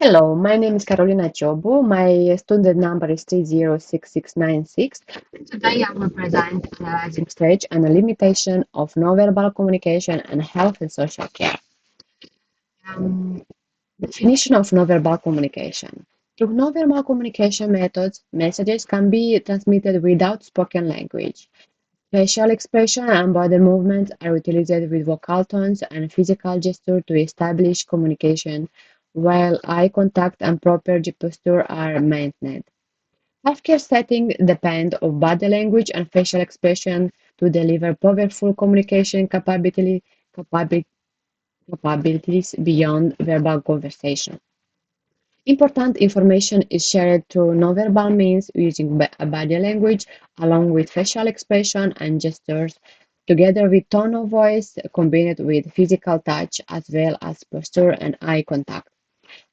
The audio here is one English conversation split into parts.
Hello, my name is Carolina Chobu. My student number is 306696. Today I will present analyzing stage and the limitation of nonverbal communication and health and social care. Um, Definition of nonverbal communication. Through nonverbal communication methods, messages can be transmitted without spoken language. Facial expression and body movements are utilized with vocal tones and physical gesture to establish communication, while eye contact and proper posture are maintained. Healthcare settings depend on body language and facial expression to deliver powerful communication capabilities beyond verbal conversation. Important information is shared through nonverbal means using body language along with facial expression and gestures, together with tone of voice combined with physical touch as well as posture and eye contact.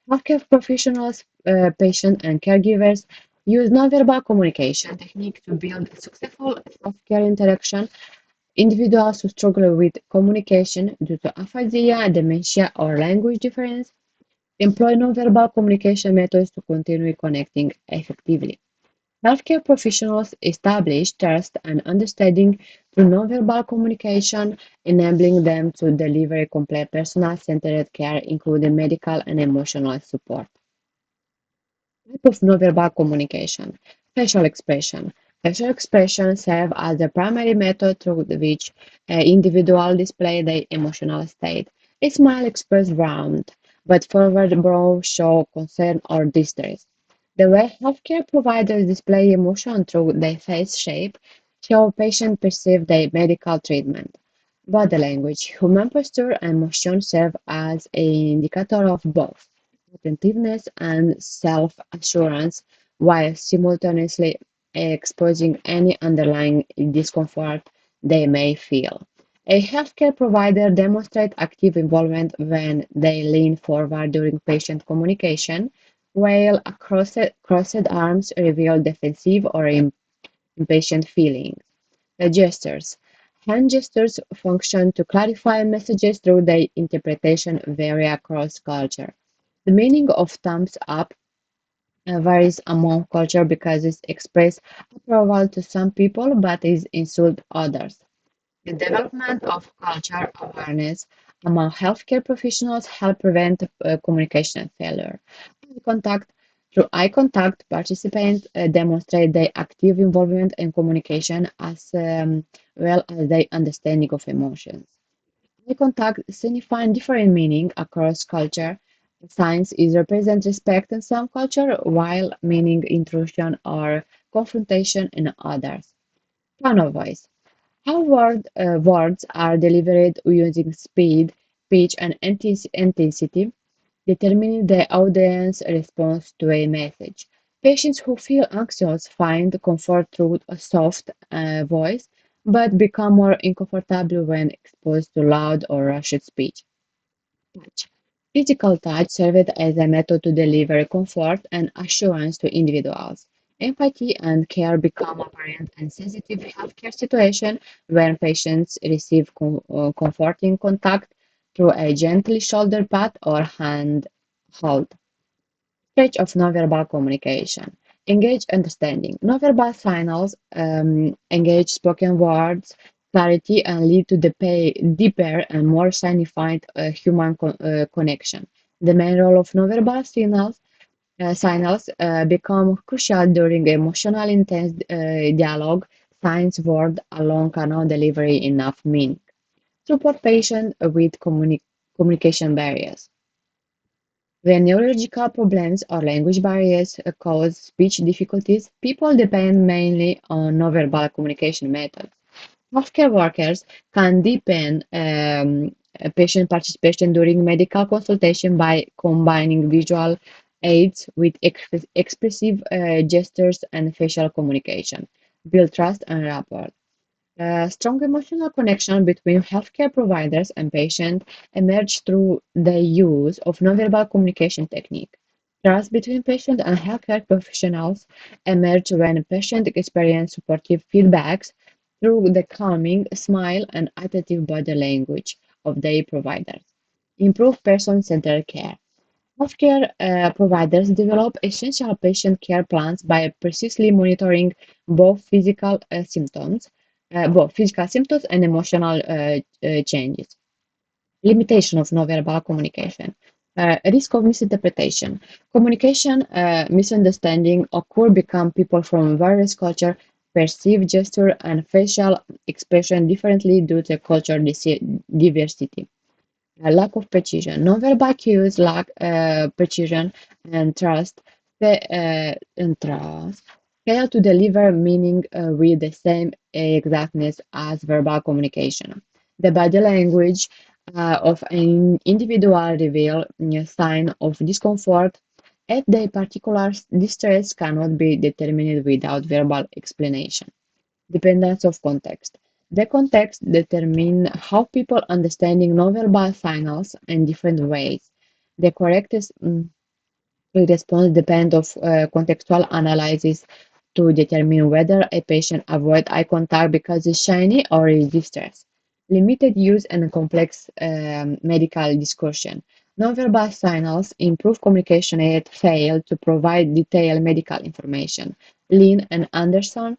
Healthcare professionals, patients, and caregivers use nonverbal communication techniques to build a successful healthcare interaction. Individuals who struggle with communication due to aphasia, dementia, or language difference employ nonverbal communication methods to continue connecting effectively. Healthcare professionals establish trust and understanding through nonverbal communication, enabling them to deliver complete personal-centered care, including medical and emotional support. Type of nonverbal communication. Facial expression. Facial expression serve as the primary method through which individual display their emotional state. A smile expresses warmth, but forward brow show concern or distress. The way healthcare providers display emotion through their face shape show patients perceive their medical treatment. Body language. Human posture and motion serve as an indicator of both attentiveness and self-assurance while simultaneously exposing any underlying discomfort they may feel. A healthcare provider demonstrates active involvement when they lean forward during patient communication, while crossed arms reveal defensive or impatient feelings. The gestures. Hand gestures function to clarify messages through their interpretation vary across culture. The meaning of thumbs up varies among culture because it expresses approval to some people but is insult others. The development of culture awareness among healthcare professionals help prevent communication failure. Eye contact. Through eye contact, participants demonstrate their active involvement in communication as well as their understanding of emotions. Eye contact signifying different meaning across culture. Signs is represent respect in some culture, while meaning intrusion or confrontation in others. Tone of voice. How words are delivered using speed, pitch, and intensity determine the audience response to a message. Patients who feel anxious find comfort through a soft voice, but become more uncomfortable when exposed to loud or rushed speech. Touch. Physical touch served as a method to deliver comfort and assurance to individuals. Empathy and care become apparent in sensitive healthcare situations when patients receive comforting contact through a gentle shoulder pat or hand hold. Stage of nonverbal communication. Engage understanding. Nonverbal signals engage spoken words, clarity, and lead to deeper and more signified human connection. The main role of nonverbal signals become crucial during emotional intense dialogue. Signs word alone cannot deliver enough meaning. Support patients with communication barriers. When neurological problems or language barriers cause speech difficulties, people depend mainly on nonverbal communication methods. Healthcare workers can deepen patient participation during medical consultation by combining visual aids with expressive gestures and facial communication, build trust and rapport. A strong emotional connection between healthcare providers and patients emerge through the use of nonverbal communication technique. Trust between patient and healthcare professionals emerge when patients experience supportive feedbacks through the calming, smile, and attentive body language of their providers. Improve person-centered care. Healthcare providers develop essential patient care plans by precisely monitoring both physical symptoms and emotional changes. Limitation of nonverbal communication. Risk of misinterpretation. Communication misunderstanding occur because people from various cultures perceive gesture and facial expression differently due to cultural diversity. Lack of precision. Nonverbal cues lack precision and trust fail to deliver meaning with the same exactness as verbal communication. The body language of an individual reveal a sign of discomfort, and the particular distress cannot be determined without verbal explanation. Dependence of context. The context determines how people understanding nonverbal signals in different ways. The correctest response depends of contextual analysis to determine whether a patient avoid eye contact because it's shiny or is distressed. Limited use and complex medical discussion. Nonverbal signals improve communication yet fail to provide detailed medical information. Lin and Anderson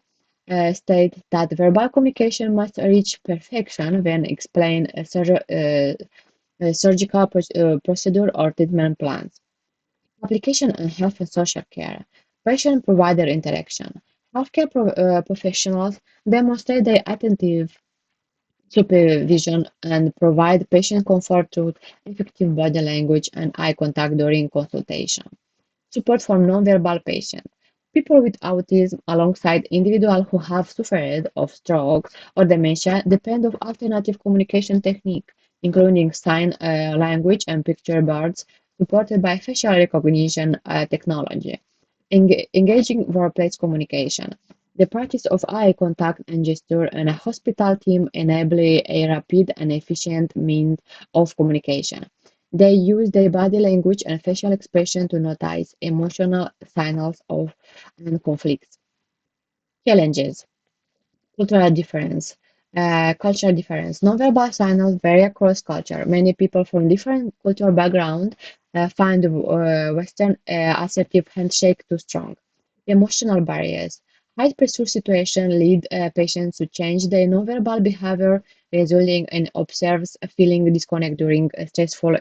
state that verbal communication must reach perfection when explain a surgical procedure or treatment plans. Application in health and social care. Patient-provider interaction. Healthcare professionals demonstrate their attentive supervision and provide patient comfort through effective body language and eye contact during consultation. Support for nonverbal patients. People with autism, alongside individuals who have suffered of stroke or dementia, depend on alternative communication techniques, including sign language and picture boards, supported by facial recognition technology. Engaging workplace communication. The practice of eye contact and gesture and a hospital team enable a rapid and efficient means of communication. They use their body language and facial expression to notice emotional signals of and conflicts. Challenges. Cultural difference. Cultural difference. Nonverbal signals vary across culture. Many people from different cultural backgrounds find Western assertive handshake too strong. Emotional barriers. High pressure situations lead patients to change their nonverbal behavior, resulting in observers feeling disconnect during stressful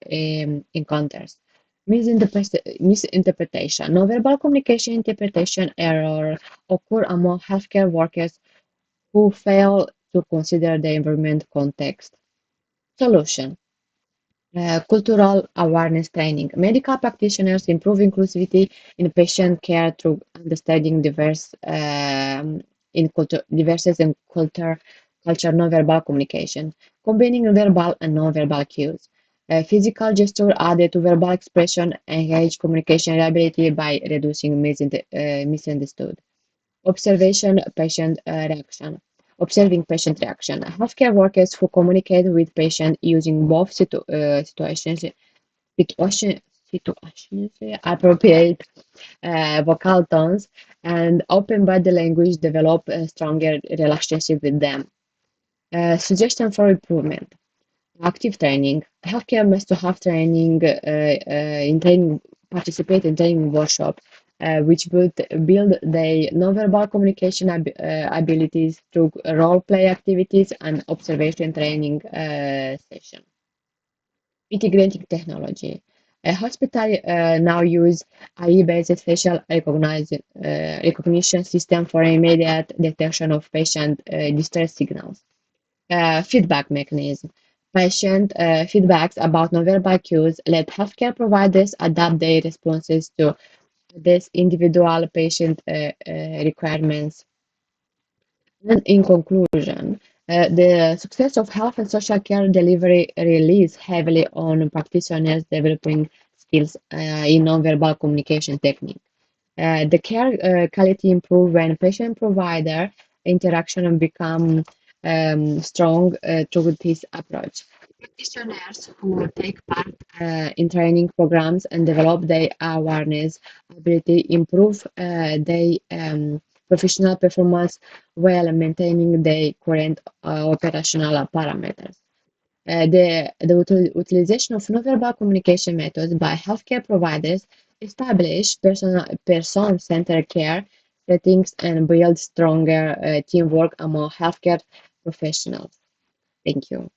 encounters. Misinterpretation. Nonverbal communication interpretation error occur among healthcare workers who fail to consider the environment context. Solution. Cultural awareness training. Medical practitioners improve inclusivity in patient care through understanding differences in culture nonverbal communication, combining verbal and nonverbal cues. Physical gesture added to verbal expression enhance communication reliability by reducing misunderstood. Observation patient reaction. Observing patient reaction. Healthcare workers who communicate with patients using both situation, situations appropriate vocal tones and open body language develop a stronger relationship with them. Suggestion for improvement. Active training. Healthcare must have training in training participate in training workshop, which would build their nonverbal communication abilities through role play activities and observation training session. Integrating technology. A hospital now use AI-based facial recognition system for immediate detection of patient distress signals. Feedback mechanism. Patient feedbacks about nonverbal cues let healthcare providers adapt their responses to this individual patient requirements. And in conclusion, the success of health and social care delivery relies heavily on practitioners developing skills in nonverbal communication techniques. The care quality improve when patient-provider interaction become strong through this approach. Practitioners who take part in training programs and develop their awareness ability improve their professional performance while maintaining their current operational parameters. The utilization of nonverbal communication methods by healthcare providers establish person-centered care settings and build stronger teamwork among healthcare professionals. Thank you.